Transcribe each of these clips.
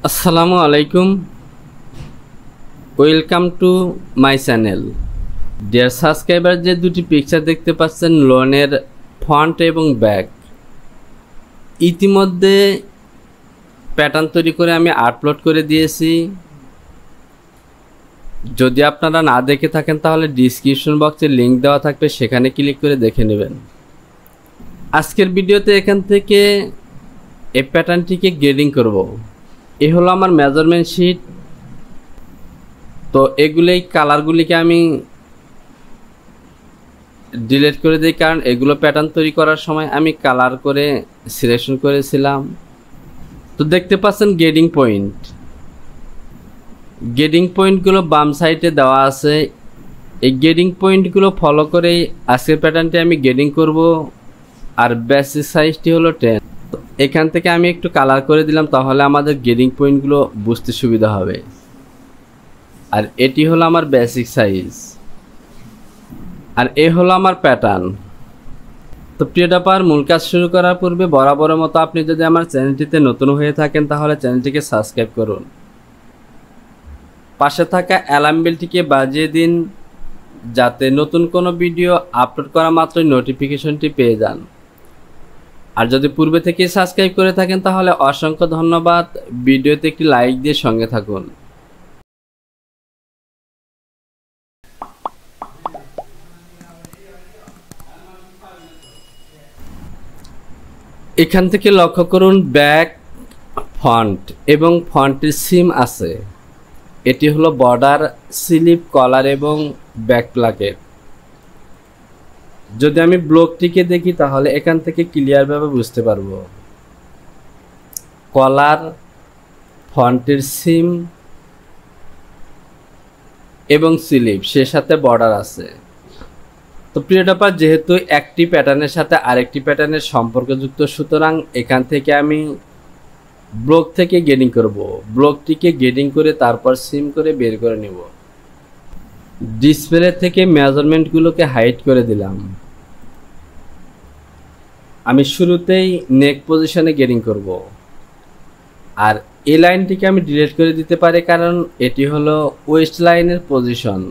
আসসালামু আলাইকুম, welcome to my channel. Dear subscriber, যে দুটি পিকচার দেখতে পাচ্ছেন লোনের ফন্ট এবং ব্যাক, ইতিমধ্যে প্যাটার্ন তৈরি করে আমি আপলোড করে দিয়েছি। যদি আপনারা না দেখে থাকেন তাহলে ডিসক্রিপশন বক্সে লিঙ্ক দেওয়া থাকবে, সেখানে ক্লিক করে দেখে নেবেন। আজকের ভিডিওতে এখান থেকে এই প্যাটার্নটিকে গ্রেডিং করব। এ হলো আমার মেজারমেন্ট শিট। তো এই কালারগুলিকে আমি ডিলিট করে দিই, কারণ এগুলো প্যাটার্ন তৈরি করার সময় আমি কালার করে সিলেকশন করেছিলাম। তো দেখতে পাচ্ছেন গ্রেডিং পয়েন্টগুলো বাম সাইডে দেওয়া আছে। এই গ্রেডিং পয়েন্টগুলো ফলো করেই আজকের প্যাটার্নটি আমি গ্রেডিং করব। আর বেসিক সাইজটি হলো 10। তো এখান থেকে আমি একটু কালার করে দিলাম, তাহলে আমাদের গ্রেডিং পয়েন্টগুলো বুঝতে সুবিধা হবে। আর এটি হলো আমার বেসিক সাইজ, আর এ হলো আমার প্যাটার্ন। তো প্রিয় ডাপার, মূল কাজ শুরু করার পূর্বে বরাবরের মতো আপনি যদি আমার চ্যানেলটিতে নতুন হয়ে থাকেন তাহলে চ্যানেলটিকে সাবস্ক্রাইব করুন, পাশে থাকা অ্যালার্ম বেলটিকে বাজিয়ে দিন, যাতে নতুন কোনো ভিডিও আপলোড করা মাত্রই নোটিফিকেশনটি পেয়ে যান। আর যদি পূর্বে থেকে সাবস্ক্রাইব করে থাকেন তাহলে অসংখ্য ধন্যবাদ। ভিডিওতে একটি লাইক দিয়ে সঙ্গে থাকুন। এখান থেকে লক্ষ্য করুন, ব্যাক ফন্ট এবং ফন্টের সিম আছে। এটি হলো বর্ডার, স্লিপ, কলার এবং ব্যাক প্লাকেট। যদি আমি ব্লকটিকে দেখি তাহলে এখান থেকে ক্লিয়ারভাবে বুঝতে পারবো। কলার, ফন্টের সিম এবং স্লিপ, সে সাথে বর্ডার আছে। তো প্রিয় ডাপার, যেহেতু একটি প্যাটার্নের সাথে আরেকটি প্যাটার্নের সম্পর্কযুক্ত, সুতরাং এখান থেকে আমি ব্লক থেকে গ্রেডিং করব। ব্লকটিকে গ্রেডিং করে তারপর সিম করে বের করে নেব। ডিসপ্লে থেকে মেজারমেন্টগুলোকে হাইড করে দিলাম। আমি শুরুতেই নেক পজিশনে গ্রেডিং করব, আর এই লাইনটিকে আমি ডিলিট করে দিতে পারি, কারণ এটি হলো ওয়েস্ট লাইনের পজিশন।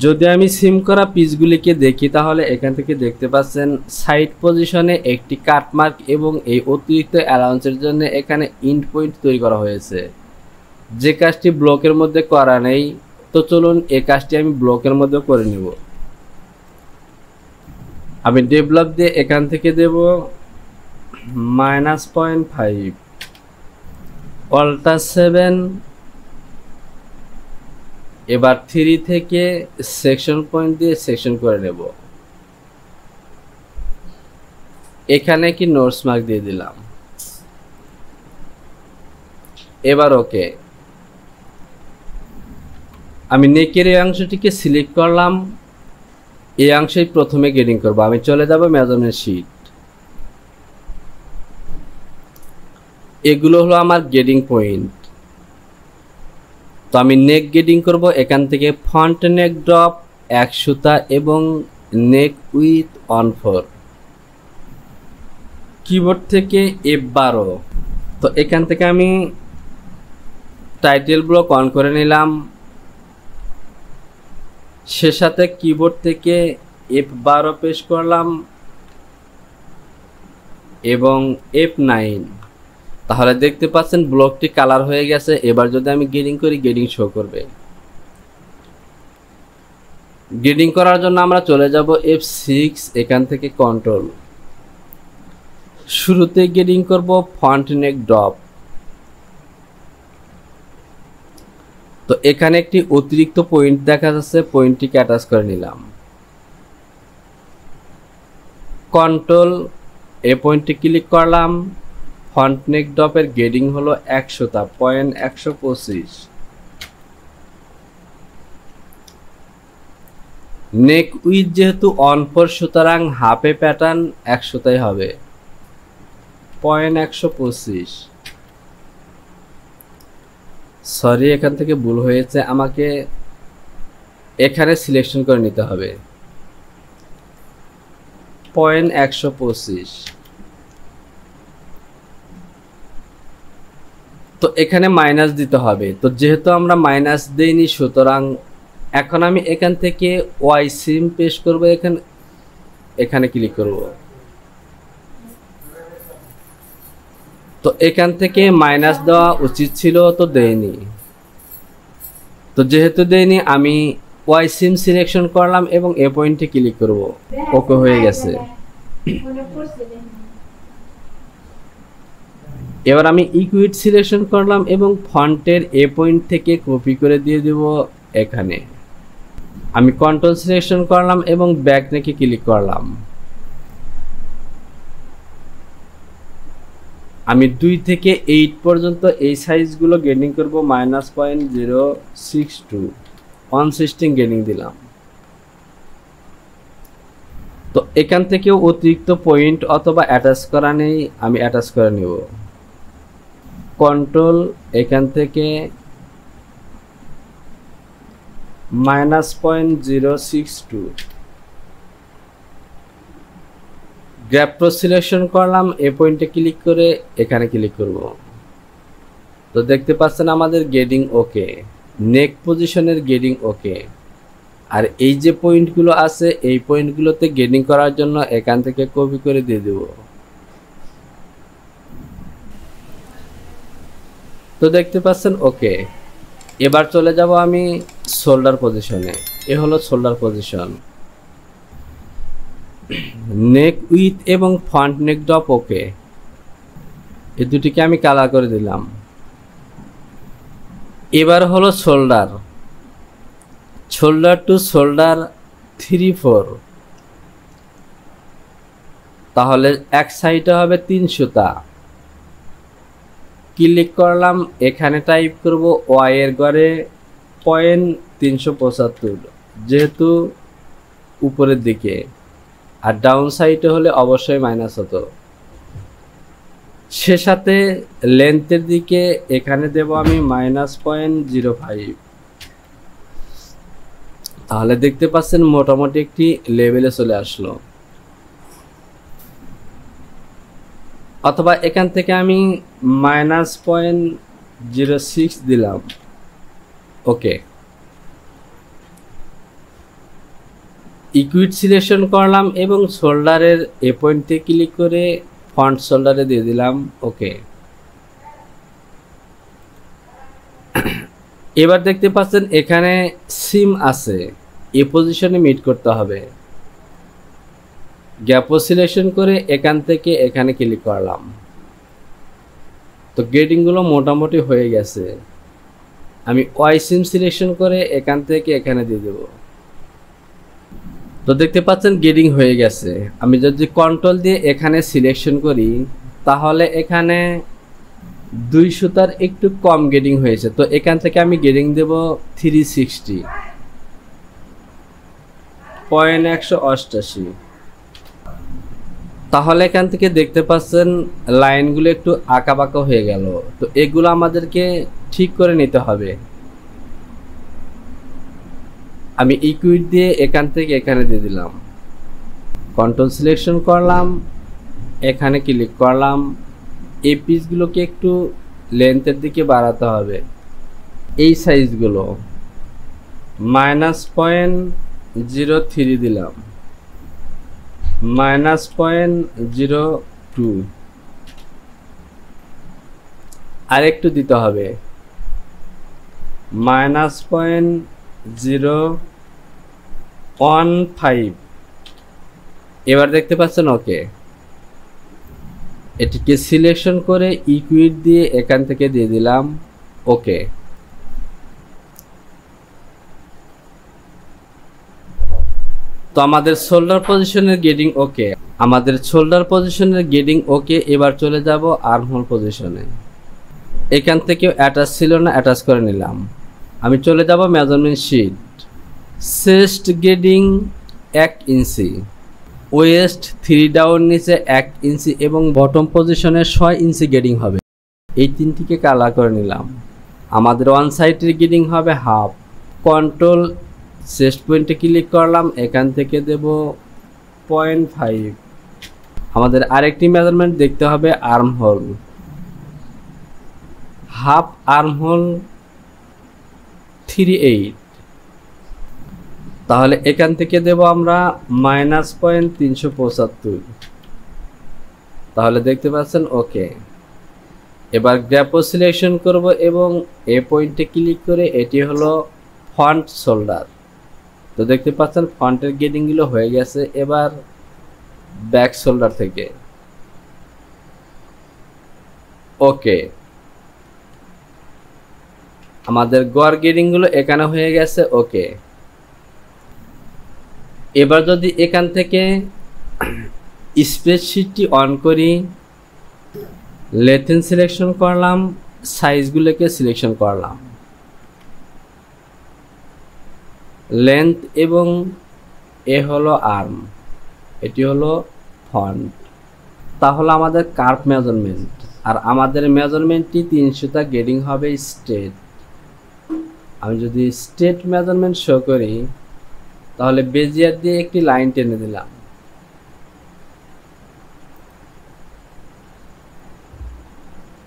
যদি আমি সিম করা পিসগুলিকে দেখি তাহলে এখান থেকে দেখতে পাচ্ছেন সাইড পজিশনে একটি কাটমার্ক এবং এই অতিরিক্ত অ্যালাউন্সের জন্য এখানে ইন্ড পয়েন্ট তৈরি করা হয়েছে, যে কাজটি ব্লকের মধ্যে করা নেই। তো চলুন এই কাজটি আমি ব্লকের মধ্যে করে নেব। আমি ডেভেলপ দিয়ে এখান থেকে দেব -0.5, অল্টার 7, এবার 3 থেকে সেকশন পয়েন্ট দিয়ে সেকশন করে নেব। এখানে কি নোটস মার্ক দিয়ে দিলাম। এবার ওকে। আমি নেকের এই অংশটিকে সিলেক্ট করলাম, এই অংশেই প্রথমে গ্রেডিং করব। আমি চলে যাব মেজারমেন্ট শিট। এগুলো হলো আমার গ্রেডিং পয়েন্ট। তো আমি নেক গ্রেডিং করব। এখান থেকে ফন্ট নেক ড্রপ 1 সুতা এবং নেক উইথ 1/4, কিবোর্ড থেকে F12। তো এখান থেকে আমি টাইটেল ব্লক অন করে নিলাম, সে সাথে কিবোর্ড থেকে F12 প্রেস করলাম এবং F9। তাহলে দেখতে পাচ্ছেন ব্লকটি কালার হয়ে গেছে। এবার যদি আমি গ্রেডিং করি, গ্রেডিং শো করবে। গ্রেডিং করার জন্য আমরা চলে যাব F6, এখান থেকে কন্ট্রোল। শুরুতে গ্রেডিং করব ফন্ট নেক ড্রপ। তো এখানে একটি অতিরিক্ত পয়েন্ট দেখা যাচ্ছে, পয়েন্টটিকে অ্যাটাচ করে নিলাম। কন্ট্রোল এ পয়েন্টে ক্লিক করলাম। ফন্ট নেক ড্রপের গ্রেডিং হলো 1 সুতা, 125। নেক উইথ যেহেতু 1/4, সুতরাং হাফে প্যাটার্ন 1 সুতাই হবে, 125। সরি, এখান থেকে ভুল হয়েছে, আমাকে এখানে সিলেকশন করে নিতে হবে 125। তো এখানে মাইনাস দিতে হবে। তো যেহেতু আমরা মাইনাস দেইনি, সুতরাং এখন আমি এখান থেকে ওয়াই সিম পেস্ট করব, এখানে ক্লিক করব। তো এখান থেকে মাইনাস দেওয়া উচিত ছিল, তো দেইনি। তো যেহেতু দেইনি, আমি ওয়াই সিম সিলেকশন করলাম এবং এ পয়েন্টে ক্লিক করব। ওকে হয়ে গেছে। এবার আমি ইকুইট সিলেকশন করলাম এবং ফন্টের এ পয়েন্ট থেকে কপি করে দিয়ে দেব এখানে। আমি কন্ট্রোল সিলেকশন করলাম এবং ব্যাক নেকে ক্লিক করলাম। আমি 2 থেকে 8 পর্যন্ত এই সাইজগুলো গেডিং করব -0.062 116 গেডিং দিলাম। তো এখান থেকে অতিরিক্ত পয়েন্ট অথবা অ্যাটাচ করা নেই, আমি অ্যাটাচ করে নেব। কন্ট্রোল এখান থেকে -0.062 গ্র্যাব প্রো সিলেকশন করলাম, এ পয়েন্টে ক্লিক করে এখানে ক্লিক করব। তো দেখতে পাচ্ছেন আমাদের গেডিং ওকে, নেক পজিশনের গেডিং ওকে। আর এই যে পয়েন্টগুলো আছে, এই পয়েন্টগুলোতে গেডিং করার জন্য এখান থেকে কপি করে দিয়ে দেব। তো দেখতে পাচ্ছেন ওকে। এবার চলে যাব আমি শোল্ডার পজিশনে। এ হলো শোল্ডার পজিশন। নেক উইথ এবং ফ্রন্ট নেক ড্রপ ওকে, এই দুটিকে আমি কালার করে দিলাম। এবার হলো শোল্ডার, শোল্ডার টু শোল্ডার 3-4, তাহলে এক সাইডে হবে 3 সুতা। ক্লিক করলাম, এখানে টাইপ করব ওয়াই এর ঘরে 0.375, যেহেতু উপরের দিকে, আর ডাউন সাইডে হলে অবশ্যই মাইনাস হতো। সে সাথে লেন্থের দিকে এখানে দেব আমি -0.05। তাহলে দেখতে পাচ্ছেন মোটামুটি একটি লেভেলে চলে আসলো। অথবা এখান থেকে আমি -0.06 দিলাম। ওকে, ইকুইট সিলেকশন করলাম এবং শোল্ডারের এ পয়েন্টে ক্লিক করে ফ্রন্ট শোল্ডারে দিয়ে দিলাম। ওকে, এবার দেখতে পাচ্ছেন এখানে সিম আছে, এ পজিশনে মিট করতে হবে। গ্যাপও সিলেকশন করে এখান থেকে এখানে ক্লিক করলাম। তো গেটিংগুলো মোটামুটি হয়ে গেছে। আমি ওয়াই সিম সিলেকশন করে এখান থেকে এখানে দিয়ে দেব। তো দেখতে পাচ্ছেন গেটিং হয়ে গেছে। আমি যদি কন্ট্রোল দিয়ে এখানে সিলেকশন করি, তাহলে এখানে 2 সুতার একটু কম গেটিং হয়েছে। তো এখান থেকে আমি গেটিং দেব 360.188। তাহলে এখান থেকে দেখতে পাচ্ছেন লাইনগুলো একটু আঁকাবাঁকা হয়ে গেল। তো এগুলো আমাদেরকে ঠিক করে নিতে হবে। আমি ইকুইট দিয়ে এখান থেকে এখানে দিয়ে দিলাম। কন্ট্রোল সিলেকশন করলাম, এখানে ক্লিক করলাম। এই পিসগুলোকে একটু লেন্থের দিকে বাড়াতে হবে। এই সাইজগুলো -0.03 দিলাম, -0.02 আর একটু দিতে হবে, -0.015। এবার দেখতে পাচ্ছেন ওকে। এটিকে সিলেকশন করে ইকুইট দিয়ে এখান থেকে দিয়ে দিলাম। ওকে, তো আমাদের শোল্ডার পজিশনের গেটিং ওকে। আমাদের শোল্ডার পজিশনের গেটিং ওকে। এবার চলে যাব আর্মহোল পজিশনে। এখান থেকেও অ্যাটাচ ছিল না, অ্যাটাচ করে নিলাম। আমি চলে যাব মেজারমেন্ট শিট। চেস্ট গেটিং 1 ইঞ্চি, ওয়েস্ট 3 ডাউন নিচে 1 ইঞ্চি এবং বটম পজিশনে 6 ইঞ্চি গেটিং হবে। এই তিনটিকে কালার করে নিলাম। আমাদের ওয়ান সাইডের গেটিং হবে হাফ। কন্ট্রোল চেস্ট পয়েন্টে ক্লিক করলাম, এখান থেকে দেব 0.5। আমাদের আরেকটি মেজারমেন্ট দেখতে হবে আর্ম হোল। হাফ আর্মহোল 38, তাহলে এখান থেকে দেব আমরা -0.375, তাহলে দেখতে পাচ্ছেন ওকে। এবার গ্র্যাপও সিলেকশন করব এবং এ পয়েন্টে ক্লিক করে এটি হলো ফন্ট শোল্ডার। তো দেখতে পাচ্ছেন ফন্টের গেডিংগুলো হয়ে গেছে। এবার ব্যাক শোল্ডার থেকে ওকে, আমাদের গড় গেডিংগুলো এখানে হয়ে গেছে ওকে। এবার যদি এখান থেকে স্প্রেডশিটটি অন করি, লেথেন সিলেকশন করলাম, সাইজগুলোকে সিলেকশন করলাম, লেন্থ এবং এ হলো আর্ম, এটি হলো ফন্ট। তাহলে আমাদের কার্ভ মেজারমেন্ট, আর আমাদের মেজারমেন্টটি 300টা গেডিং হবে স্ট্রেট। আমি যদি স্ট্রেট মেজারমেন্ট শো করি তাহলে বেজিয়ার দিয়ে একটি লাইন টেনে দিলাম,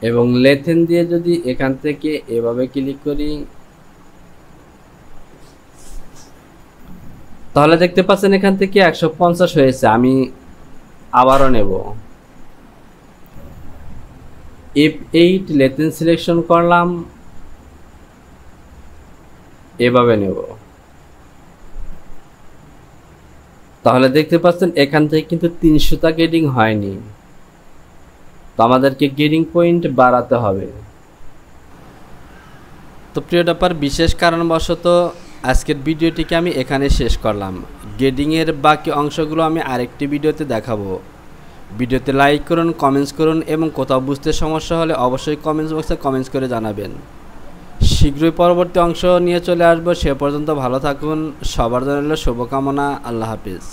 এবং লেথেন দিয়ে যদি এখান থেকে এভাবে ক্লিক করি তাহলে দেখতে পাচ্ছেন এখান থেকে 150 হয়েছে। আমি আবারও নেব, F8 লেথেন সিলেকশন করলাম, এভাবে নেব, তাহলে দেখতে পাচ্ছেন এখান থেকে কিন্তু 300টা গেডিং হয়নি। তো আমাদেরকে গেডিং পয়েন্ট বাড়াতে হবে। তো প্রিয় ডপার, বিশেষ কারণবশত আজকের ভিডিওটিকে আমি এখানে শেষ করলাম। গেডিংয়ের বাকি অংশগুলো আমি আরেকটি ভিডিওতে দেখাবো। ভিডিওতে লাইক করুন, কমেন্টস করুন এবং কোথাও বুঝতে সমস্যা হলে অবশ্যই কমেন্টস বক্সে কমেন্টস করে জানাবেন। শীঘ্রই পরবর্তী অংশ নিয়ে চলে আসবো। সে পর্যন্ত ভালো থাকুন। সবার জন্য শুভকামনা। আল্লাহ হাফিজ।